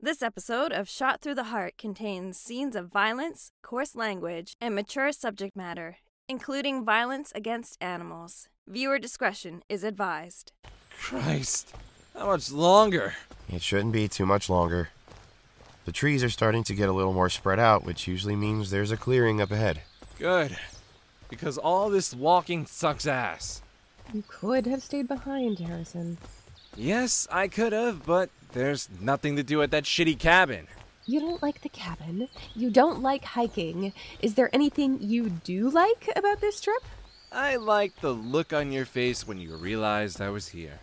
This episode of Shot Through the Heart contains scenes of violence, coarse language, and mature subject matter, including violence against animals. Viewer discretion is advised. Christ, how much longer? It shouldn't be too much longer. The trees are starting to get a little more spread out, which usually means there's a clearing up ahead. Good, because all this walking sucks ass. You could have stayed behind, Harrison. Yes, I could have, but there's nothing to do at that shitty cabin. You don't like the cabin. You don't like hiking. Is there anything you do like about this trip? I like the look on your face when you realized I was here.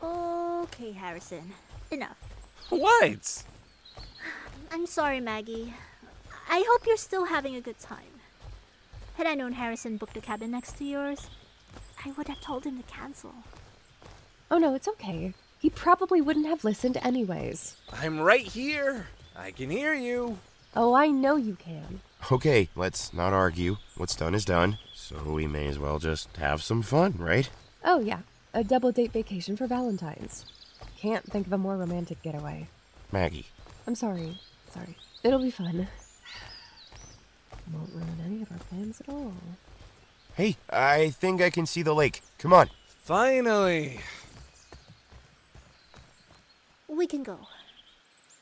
Okay, Harrison. Enough. What? I'm sorry, Maggie. I hope you're still having a good time. Had I known Harrison booked a cabin next to yours, I would have told him to cancel. Oh no, it's okay. He probably wouldn't have listened anyways. I'm right here. I can hear you. Oh, I know you can. Okay, let's not argue. What's done is done, so we may as well just have some fun, right? Oh yeah, a double date vacation for Valentine's. Can't think of a more romantic getaway. Maggie. I'm sorry. It'll be fun. Won't ruin any of our plans at all. Hey, I think I can see the lake. Come on. Finally. We can go.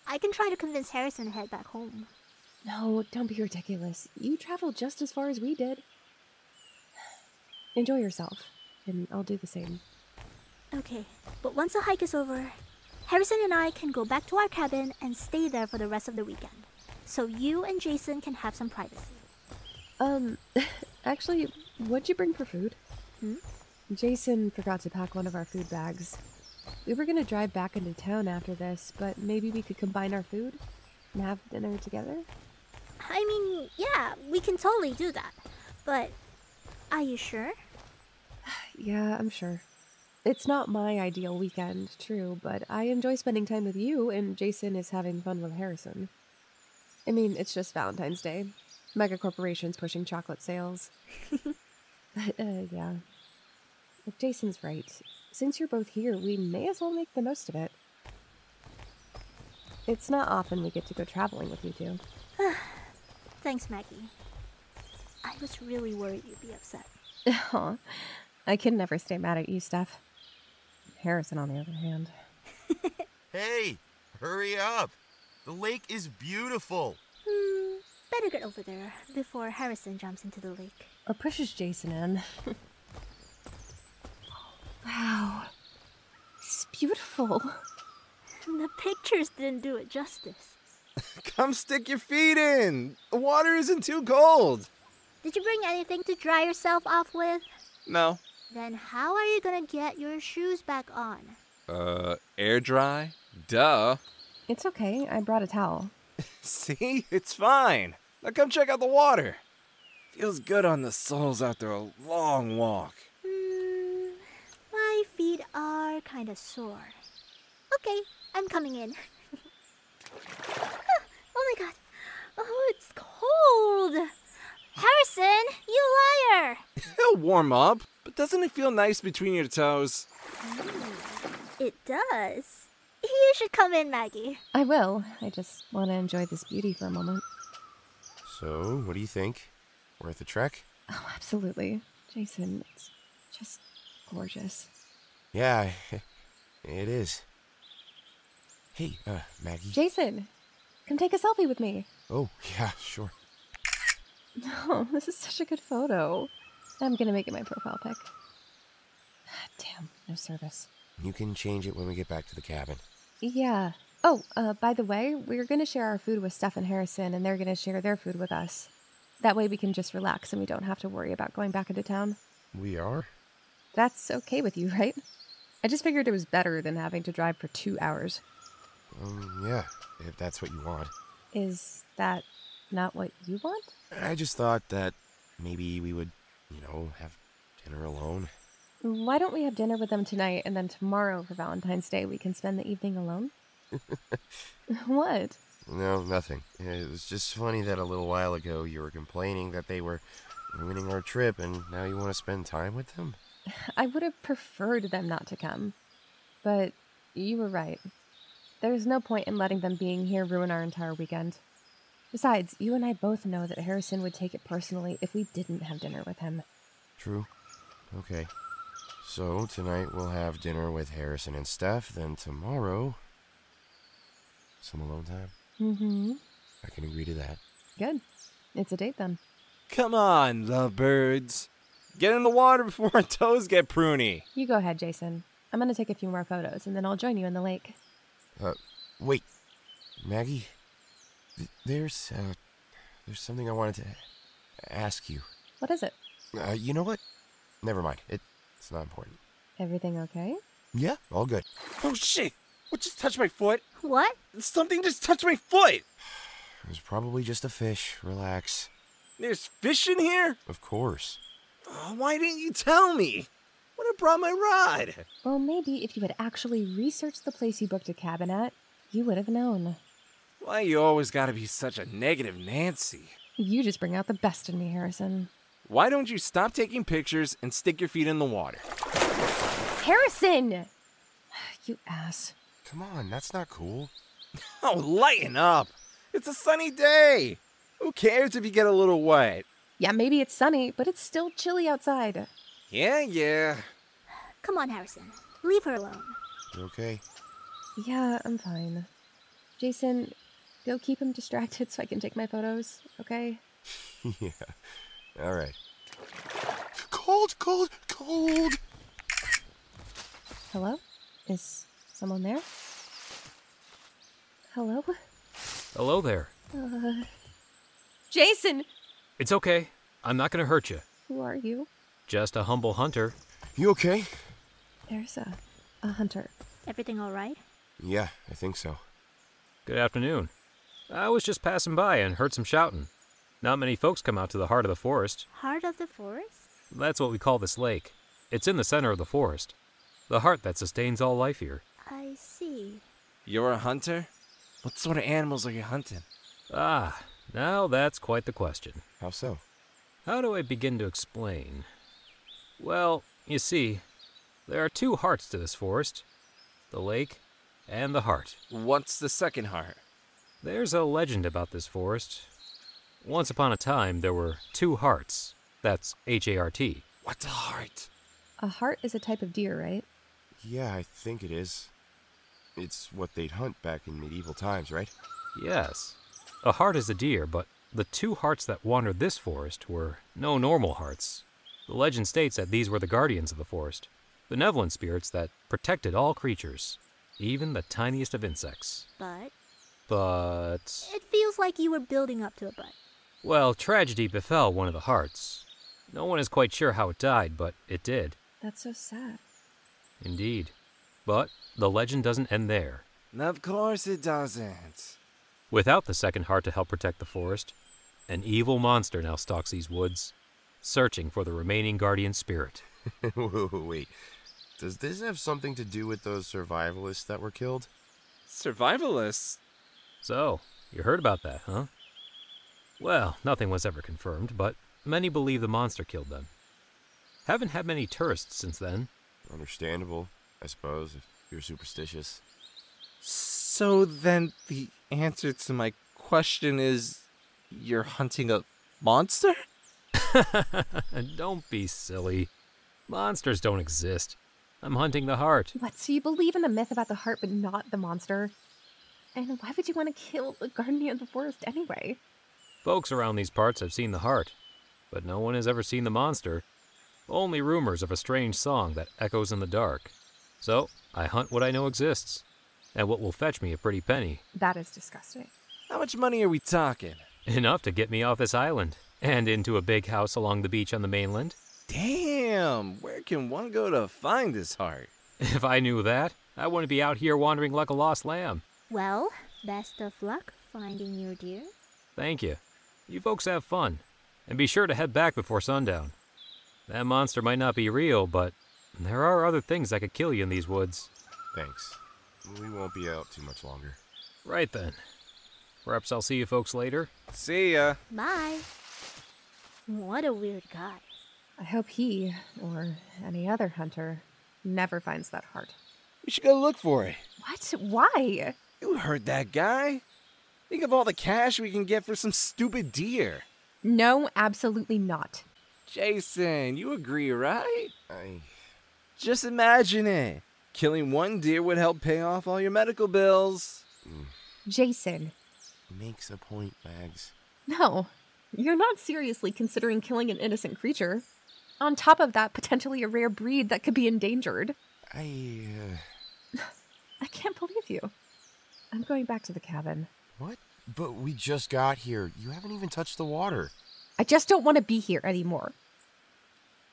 I can try to convince Harrison to head back home. No, don't be ridiculous. You traveled just as far as we did. Enjoy yourself, and I'll do the same. Okay, but once the hike is over, Harrison and I can go back to our cabin and stay there for the rest of the weekend. So you and Jason can have some privacy. Actually, what'd you bring for food? Hmm? Jason forgot to pack one of our food bags. We were gonna drive back into town after this, but maybe we could combine our food and have dinner together? I mean, yeah, we can totally do that. But are you sure? Yeah, I'm sure. It's not my ideal weekend, true, but I enjoy spending time with you, and Jason is having fun with Harrison. I mean, it's just Valentine's Day. Mega corporations pushing chocolate sales. But, yeah. If Jason's right, since you're both here, we may as well make the most of it. It's not often we get to go traveling with you two. Thanks, Maggie. I was really worried you'd be upset. Aw, I can never stay mad at you, Steph. Harrison, on the other hand. Hey, hurry up. The lake is beautiful. Better get over there before Harrison jumps into the lake. Or pushes Jason in. Wow. It's beautiful. The pictures didn't do it justice. Come stick your feet in. The water isn't too cold. Did you bring anything to dry yourself off with? No. Then how are you gonna get your shoes back on? Air dry? Duh. It's okay, I brought a towel. See? It's fine. Now come check out the water. Feels good on the soles after a long walk. My feet are kinda sore. Okay, I'm coming in. Oh my god. Oh, it's cold. Harrison, you liar! It'll warm up, but doesn't it feel nice between your toes? It does. You should come in, Maggie. I will. I just want to enjoy this beauty for a moment. So, what do you think? Worth a trek? Oh, absolutely. Jason, it's just gorgeous. Yeah, it is. Hey, Maggie. Jason, come take a selfie with me. Oh, yeah, sure. Oh, this is such a good photo. I'm gonna make it my profile pic. Damn, no service. You can change it when we get back to the cabin. Yeah. Oh, by the way, we're gonna share our food with Steph and Harrison, and they're gonna share their food with us. That way we can just relax and we don't have to worry about going back into town. We are? That's okay with you, right? I just figured it was better than having to drive for 2 hours. Yeah, if that's what you want. Is that not what you want? I just thought that maybe we would, have dinner alone. Why don't we have dinner with them tonight, and then tomorrow for Valentine's Day we can spend the evening alone? What? No, nothing. It was just funny that a little while ago you were complaining that they were ruining our trip, and now you want to spend time with them? I would have preferred them not to come, but you were right. There's no point in letting them being here ruin our entire weekend. Besides, you and I both know that Harrison would take it personally if we didn't have dinner with him. True. Okay. So, tonight we'll have dinner with Harrison and Steph, then tomorrow, some alone time. Mm-hmm. I can agree to that. Good. It's a date then. Come on, lovebirds. Get in the water before our toes get pruny. You go ahead, Jason. I'm gonna take a few more photos, and then I'll join you in the lake. Wait. Maggie? There's something I wanted to ask you. What is it? You know what? Never mind. It's not important. Everything okay? Yeah, all good. Oh, shit. What just touched my foot? What? Something just touched my foot. It was probably just a fish. Relax. There's fish in here? Of course. Oh, why didn't you tell me? Would have brought my rod. Well, maybe if you had actually researched the place you booked a cabin at, you would have known. Why you always gotta be such a negative Nancy? You just bring out the best in me, Harrison. Why don't you stop taking pictures and stick your feet in the water? Harrison! You ass. Come on, that's not cool. Oh, lighten up. It's a sunny day. Who cares if you get a little wet? Yeah, maybe it's sunny, but it's still chilly outside. Yeah. Come on, Harrison. Leave her alone. You okay? Yeah, I'm fine. Jason, go keep him distracted so I can take my photos, okay? Yeah. All right. Cold. Hello? Is someone there? Hello? Hello there. Jason! It's okay. I'm not going to hurt you. Who are you? Just a humble hunter. You okay? There's a hunter. Everything all right? Yeah, I think so. Good afternoon. I was just passing by and heard some shouting. Not many folks come out to the heart of the forest. Heart of the forest? That's what we call this lake. It's in the center of the forest. The heart that sustains all life here. I see. You're a hunter? What sort of animals are you hunting? Ah, now that's quite the question. How so? How do I begin to explain? Well, you see, there are two hearts to this forest. The lake and the heart. What's the second heart? There's a legend about this forest. Once upon a time, there were two hearts. That's H-A-R-T. What's a heart? A hart is a type of deer, right? Yeah, I think it is. It's what they'd hunt back in medieval times, right? Yes. A hart is a deer, but the two hearts that wandered this forest were no normal hearts. The legend states that these were the guardians of the forest, benevolent spirits that protected all creatures, even the tiniest of insects. But But... it feels like you were building up to a but. well, tragedy befell one of the hearts. No one is quite sure how it died, but it did. That's so sad. Indeed. But the legend doesn't end there. Of course it doesn't. Without the second heart to help protect the forest, an evil monster now stalks these woods, searching for the remaining guardian spirit. Wait. Does this have something to do with those survivalists that were killed? Survivalists? So, you heard about that, huh? Well, nothing was ever confirmed, but many believe the monster killed them. Haven't had many tourists since then. Understandable, I suppose, if you're superstitious. So then the answer to my question is you're hunting a monster? Don't be silly. Monsters don't exist. I'm hunting the heart. What, so you believe in the myth about the heart but not the monster? And why would you want to kill the guardian of the forest anyway? Folks around these parts have seen the heart, but no one has ever seen the monster. Only rumors of a strange song that echoes in the dark. So, I hunt what I know exists, and what will fetch me a pretty penny. That is disgusting. How much money are we talking? Enough to get me off this island, and into a big house along the beach on the mainland. Damn, where can one go to find this heart? If I knew that, I wouldn't be out here wandering like a lost lamb. Well, best of luck finding your deer. Thank you. You folks have fun, and be sure to head back before sundown. That monster might not be real, but there are other things that could kill you in these woods. Thanks. We won't be out too much longer. Right then. Perhaps I'll see you folks later. See ya. Bye. What a weird guy. I hope he, or any other hunter, never finds that heart. We should go look for it. What? Why? You heard that guy. Think of all the cash we can get for some stupid deer. No, absolutely not. Jason, you agree, right? Just imagine it. Killing one deer would help pay off all your medical bills. Jason. Makes a point, Mags. No, you're not seriously considering killing an innocent creature. On top of that, potentially a rare breed that could be endangered. I can't believe you. I'm going back to the cabin. What? But we just got here. You haven't even touched the water. I just don't want to be here anymore.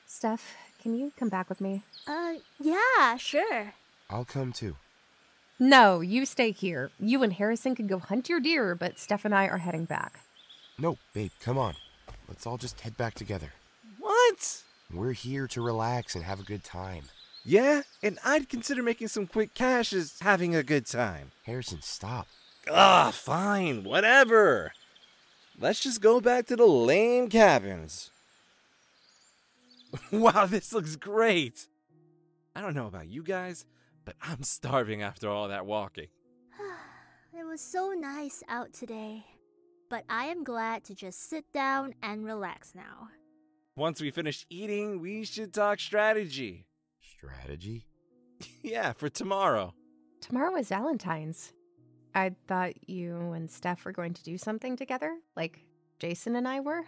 Steph, can you come back with me? Yeah, sure. I'll come too. No, you stay here. You and Harrison can go hunt your deer, but Steph and I are heading back. No, babe, come on. Let's all just head back together. What? We're here to relax and have a good time. Yeah, and I'd consider making some quick cash as having a good time. Harrison, stop. Fine, whatever. Let's just go back to the lame cabins. Wow, this looks great. I don't know about you guys, but I'm starving after all that walking. It was so nice out today, but I am glad to just sit down and relax now. Once we finish eating, we should talk strategy. Strategy? Yeah, for tomorrow. Tomorrow is Valentine's. I thought you and Steph were going to do something together, like Jason and I were.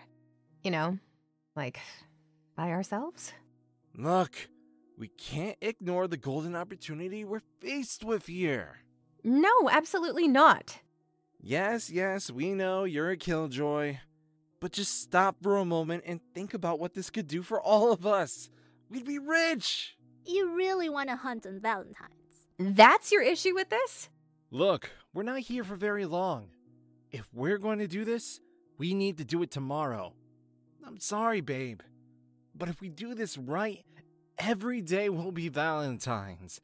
You know, like by ourselves. Look, we can't ignore the golden opportunity we're faced with here. No, absolutely not. Yes, we know you're a killjoy. But just stop for a moment and think about what this could do for all of us. We'd be rich. You really want to hunt on Valentine's? That's your issue with this? Look, we're not here for very long. If we're going to do this, we need to do it tomorrow. I'm sorry, babe. But if we do this right, every day will be Valentine's.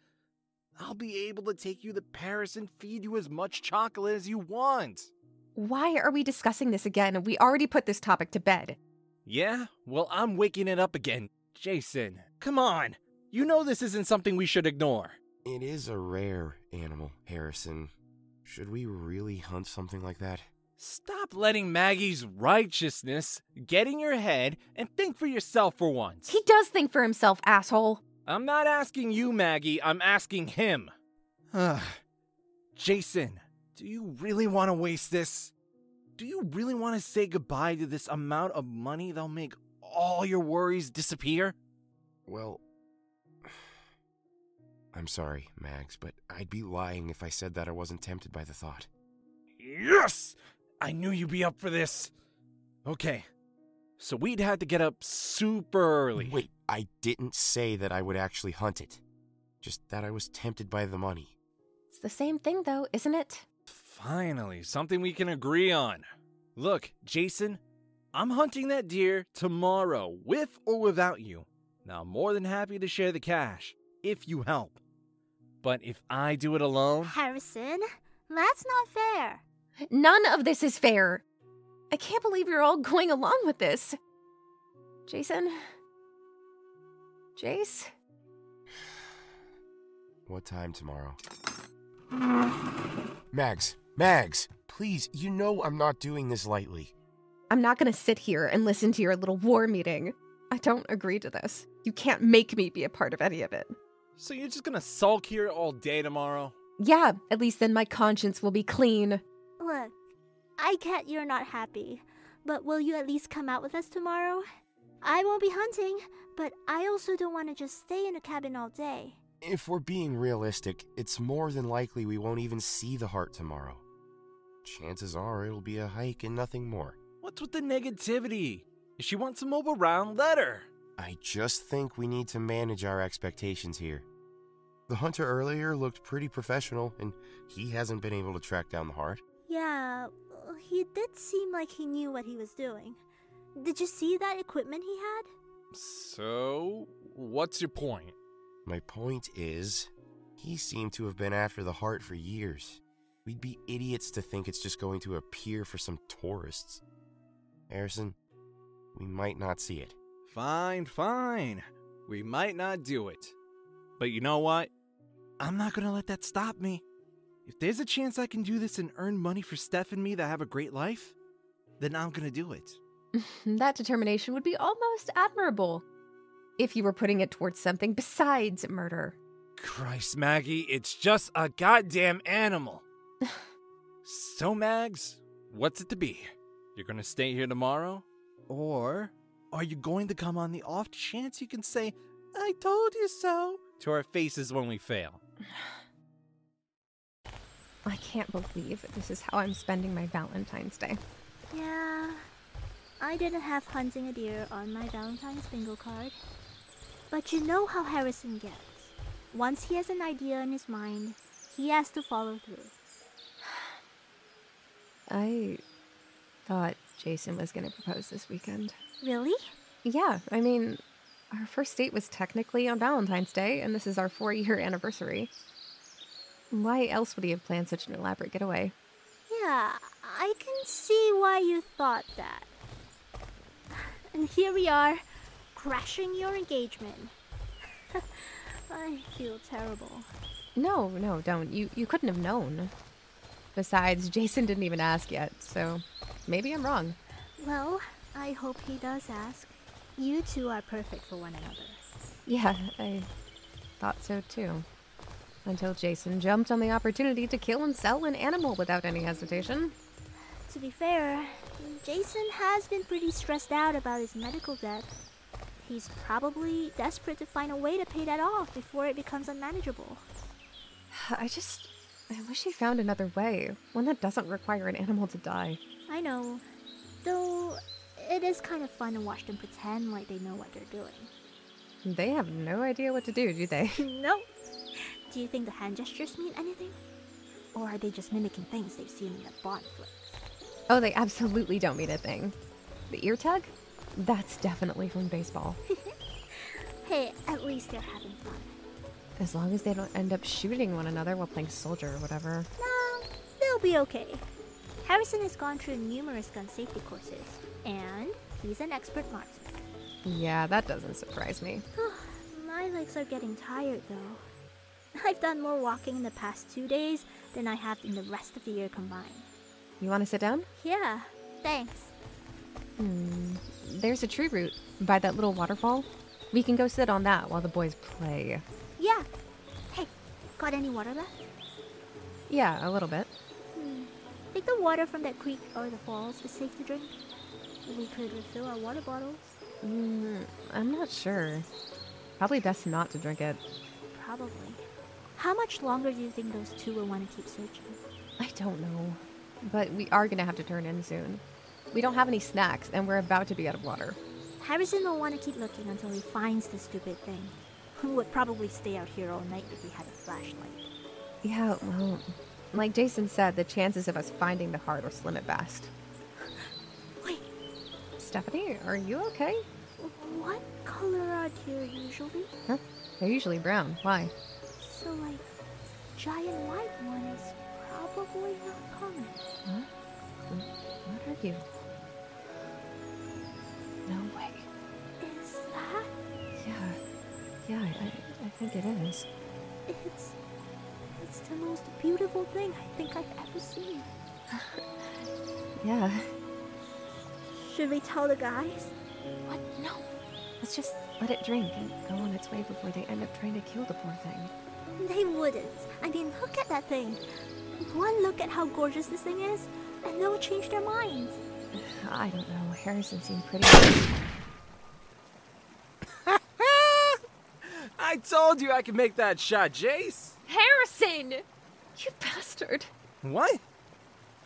I'll be able to take you to Paris and feed you as much chocolate as you want. Why are we discussing this again? We already put this topic to bed. Yeah? Well, I'm waking it up again. Jason, come on. You know this isn't something we should ignore. It is a rare animal, Harrison. Should we really hunt something like that? Stop letting Maggie's righteousness get in your head and think for yourself for once. He does think for himself, asshole. I'm not asking you, Maggie. I'm asking him. Jason, do you really want to waste this? Do you really want to say goodbye to this amount of money that'll make all your worries disappear? Well, I'm sorry, Mags, but I'd be lying if I said that I wasn't tempted by the thought. Yes! I knew you'd be up for this. Okay, so we'd have to get up super early. Wait, I didn't say that I would actually hunt it. Just that I was tempted by the money. It's the same thing, though, isn't it? Finally, something we can agree on. Look, Jason, I'm hunting that deer tomorrow, with or without you. Now, I'm more than happy to share the cash, if you help. But if I do it alone... Harrison, that's not fair. None of this is fair. I can't believe you're all going along with this. Jason? Jace? What time tomorrow? Mags, please, you know I'm not doing this lightly. I'm not gonna sit here and listen to your little war meeting. I don't agree to this. You can't make me be a part of any of it. So you're just gonna sulk here all day tomorrow? Yeah, at least then my conscience will be clean. Look, I get you're not happy, but will you at least come out with us tomorrow? I won't be hunting, but I also don't want to just stay in a cabin all day. If we're being realistic, it's more than likely we won't even see the Hart tomorrow. Chances are it'll be a hike and nothing more. What's with the negativity? If she wants to mope around, let her. I just think we need to manage our expectations here. The hunter earlier looked pretty professional, and he hasn't been able to track down the Hart. Yeah, he did seem like he knew what he was doing. Did you see that equipment he had? So, what's your point? My point is, he seemed to have been after the Hart for years. We'd be idiots to think it's just going to appear for some tourists. Harrison, we might not see it. Fine. We might not do it. But you know what? I'm not gonna let that stop me. If there's a chance I can do this and earn money for Steph and me that have a great life, then I'm gonna do it. That determination would be almost admirable if you were putting it towards something besides murder. Christ, Maggie, it's just a goddamn animal. So, Mags, what's it to be? You're gonna stay here tomorrow? Or are you going to come on the off chance you can say, "I told you so," to our faces when we fail? I can't believe this is how I'm spending my Valentine's Day. Yeah, I didn't have hunting a deer on my Valentine's bingo card. But you know how Harrison gets. Once he has an idea in his mind, he has to follow through. I thought Jason was going to propose this weekend. Really? Yeah, I mean, our first date was technically on Valentine's Day, and this is our 4-year anniversary. Why else would he have planned such an elaborate getaway? Yeah, I can see why you thought that. And here we are, crashing your engagement. I feel terrible. No, don't. You couldn't have known. Besides, Jason didn't even ask yet, so maybe I'm wrong. Well, I hope he does ask. You two are perfect for one another. Yeah, I thought so too. Until Jason jumped on the opportunity to kill and sell an animal without any hesitation. To be fair, Jason has been pretty stressed out about his medical debt. He's probably desperate to find a way to pay that off before it becomes unmanageable. I wish he found another way, one that doesn't require an animal to die. I know. Though, it is kind of fun to watch them pretend like they know what they're doing. They have no idea what to do they? Nope. Do you think the hand gestures mean anything? Or are they just mimicking things they've seen in the Bond flicks? Oh, they absolutely don't mean a thing. The ear tug? That's definitely from baseball. Hey, at least they're having fun. As long as they don't end up shooting one another while playing soldier or whatever. No, they'll be okay. Harrison has gone through numerous gun safety courses, and he's an expert marksman. Yeah, that doesn't surprise me. My legs are getting tired, though. I've done more walking in the past 2 days than I have in the rest of the year combined. You want to sit down? Yeah, thanks. There's a tree root by that little waterfall. We can go sit on that while the boys play. Yeah. Hey, got any water left? Yeah, a little bit. Think the water from that creek or the falls is safe to drink? We could refill our water bottles. I'm not sure. Probably best not to drink it. Probably. How much longer do you think those two will want to keep searching? I don't know. But we are going to have to turn in soon. We don't have any snacks, and we're about to be out of water. Harrison will want to keep looking until he finds the stupid thing. Who would probably stay out here all night if we had a flashlight. Yeah, well, like Jason said, the chances of us finding the Hart are slim at best. Wait. Stephanie, are you okay? What color are deer usually? Huh? They're usually brown. Why? So, like, giant white one is probably not common. Huh? What are you? No way. Is that? Yeah, I think it is. It's the most beautiful thing I think I've ever seen. Yeah. Should we tell the guys? What? No. Let's just let it drink and go on its way before they end up trying to kill the poor thing. They wouldn't. I mean, look at that thing. One look at how gorgeous this thing is, and they'll change their minds. I don't know. Harrison seemed pretty... I told you I could make that shot, Jace. Harrison! You bastard. What?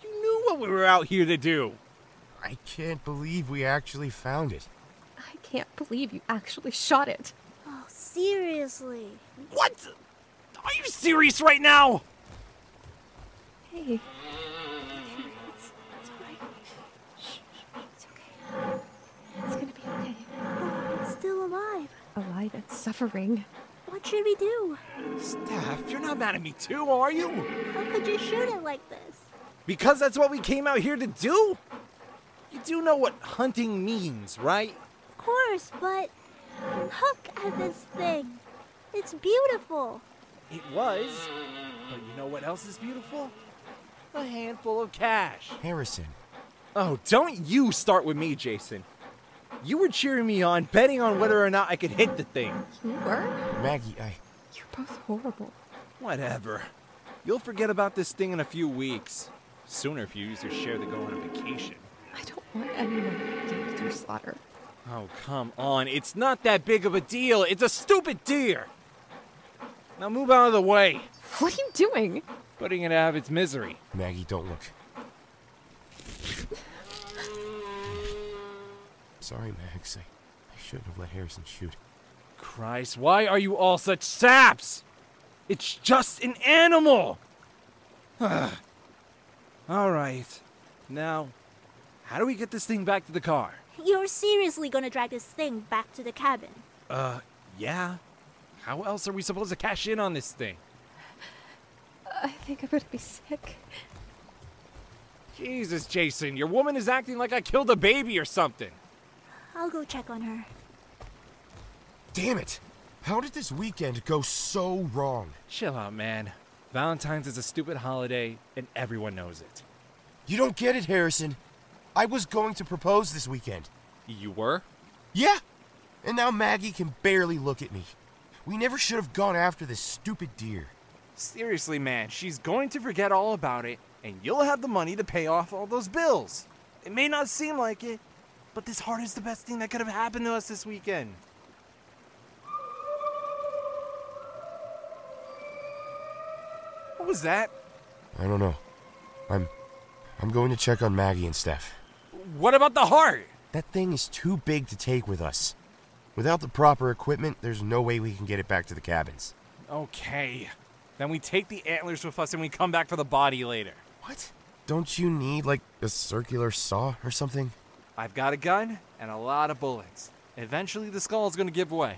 You knew what we were out here to do. I can't believe we actually found it. I can't believe you actually shot it. Oh, seriously? What? Are you serious right now? Hey. It's alright. Shh. It's okay. It's gonna be okay. Oh, it's still alive. Alive and suffering. What should we do? Steph, you're not mad at me too, are you? How could you shoot it like this? Because that's what we came out here to do? You do know what hunting means, right? Of course, but look at this thing. It's beautiful. It was. But you know what else is beautiful? A handful of cash. Harrison. Oh, don't you start with me, Jason. You were cheering me on, betting on whether or not I could hit the thing. You were? Maggie, You're both horrible. Whatever. You'll forget about this thing in a few weeks. Sooner if you use your share to go on a vacation. I don't want anyone guilty through slaughter. Oh, come on. It's not that big of a deal. It's a stupid deer. Now move out of the way. What are you doing? Putting it out of its misery. Maggie, don't look. Sorry, Max. I shouldn't have let Harrison shoot. Christ, why are you all such saps? It's just an animal. All right. Now, how do we get this thing back to the car? You're seriously gonna drag this thing back to the cabin? Yeah. How else are we supposed to cash in on this thing? I think I'm gonna be sick. Jesus, Jason, your woman is acting like I killed a baby or something. I'll go check on her. Damn it! How did this weekend go so wrong? Chill out, man. Valentine's is a stupid holiday, and everyone knows it. You don't get it, Harrison. I was going to propose this weekend. You were? Yeah! And now Maggie can barely look at me. We never should have gone after this stupid deer. Seriously, man, she's going to forget all about it, and you'll have the money to pay off all those bills. It may not seem like it, but this Hart is the best thing that could have happened to us this weekend. What was that? I don't know. I'm going to check on Maggie and Steph. What about the Hart? That thing is too big to take with us. Without the proper equipment, there's no way we can get it back to the cabins. Okay. Then we take the antlers with us and we come back for the body later. What? Don't you need, like, a circular saw or something? I've got a gun and a lot of bullets. Eventually the skull is going to give way.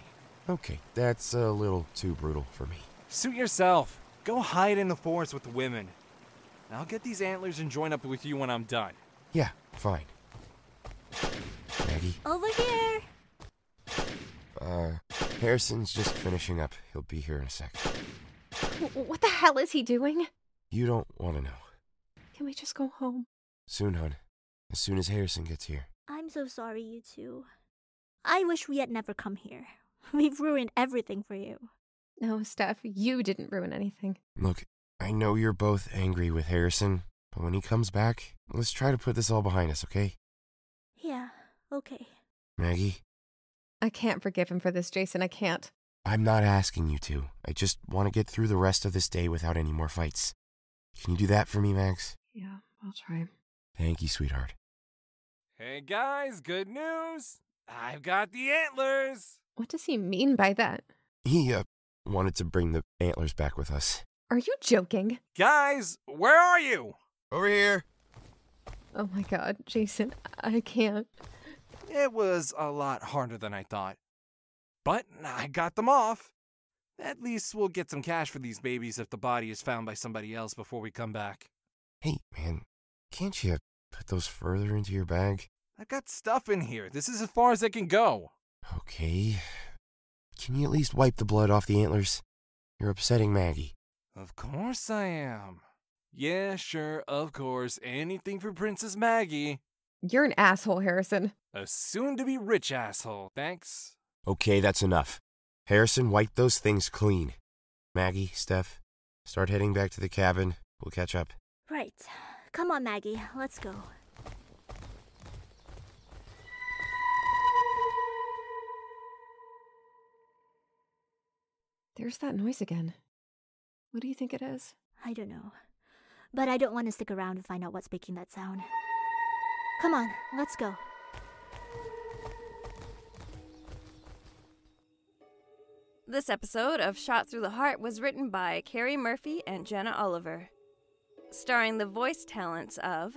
Okay, that's a little too brutal for me. Suit yourself. Go hide in the forest with the women. I'll get these antlers and join up with you when I'm done. Yeah, fine. Maggie? Over here! Harrison's just finishing up. He'll be here in a sec. What the hell is he doing? You don't want to know. Can we just go home? Soon, hon. As soon as Harrison gets here. I'm so sorry, you two. I wish we had never come here. We've ruined everything for you. No, Steph, you didn't ruin anything. Look, I know you're both angry with Harrison, but when he comes back, let's try to put this all behind us, okay? Yeah, okay. Maggie? I can't forgive him for this, Jason. I can't. I'm not asking you to. I just want to get through the rest of this day without any more fights. Can you do that for me, Max? Yeah, I'll try. Thank you, sweetheart. Hey guys, good news! I've got the antlers! What does he mean by that? He, wanted to bring the antlers back with us. Are you joking? Guys, where are you? Over here! Oh my god, Jason, I can't. It was a lot harder than I thought. But I got them off. At least we'll get some cash for these babies if the body is found by somebody else before we come back. Hey, man, can't you put those further into your bag? I've got stuff in here. This is as far as it can go. Okay. Can you at least wipe the blood off the antlers? You're upsetting Maggie. Of course I am. Yeah, sure, of course. Anything for Princess Maggie. You're an asshole, Harrison. A soon-to-be rich asshole, thanks. Okay, that's enough. Harrison, wipe those things clean. Maggie, Steph, start heading back to the cabin. We'll catch up. Right. Come on, Maggie. Let's go. There's that noise again. What do you think it is? I don't know. But I don't want to stick around and find out what's making that sound. Come on, let's go. This episode of Shot Through the Heart was written by Carrie Murphy and Jenna Oliver, starring the voice talents of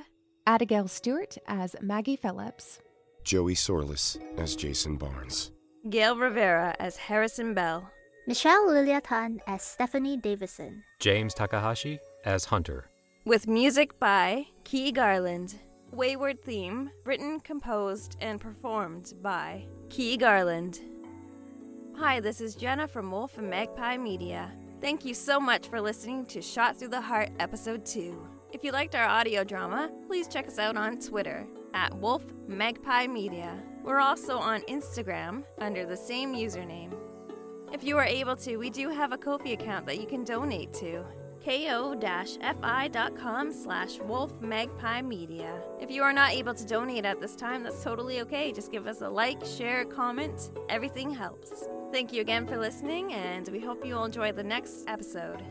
Addigale Stewart as Maggie Philips, Joey Sourlis as Jason Barnes, Gail Rivera as Harrison Bell, Michelle Lylia as Stephanie Davisson, James Takahashi as Hunter. with music by Key Garland. Wayward theme, written, composed, and performed by Key Garland. Hi, this is Jenna from Wolf and Magpie Media. Thank you so much for listening to Shot Through the Heart Episode 2. If you liked our audio drama, please check us out on Twitter at Wolf Magpie Media. We're also on Instagram under the same username. If you are able to, we do have a Ko-fi account that you can donate to. ko-fi.com/wolfmagpiemedia. If you are not able to donate at this time, that's totally okay. Just give us a like, share, comment. Everything helps. Thank you again for listening, and we hope you'll enjoy the next episode.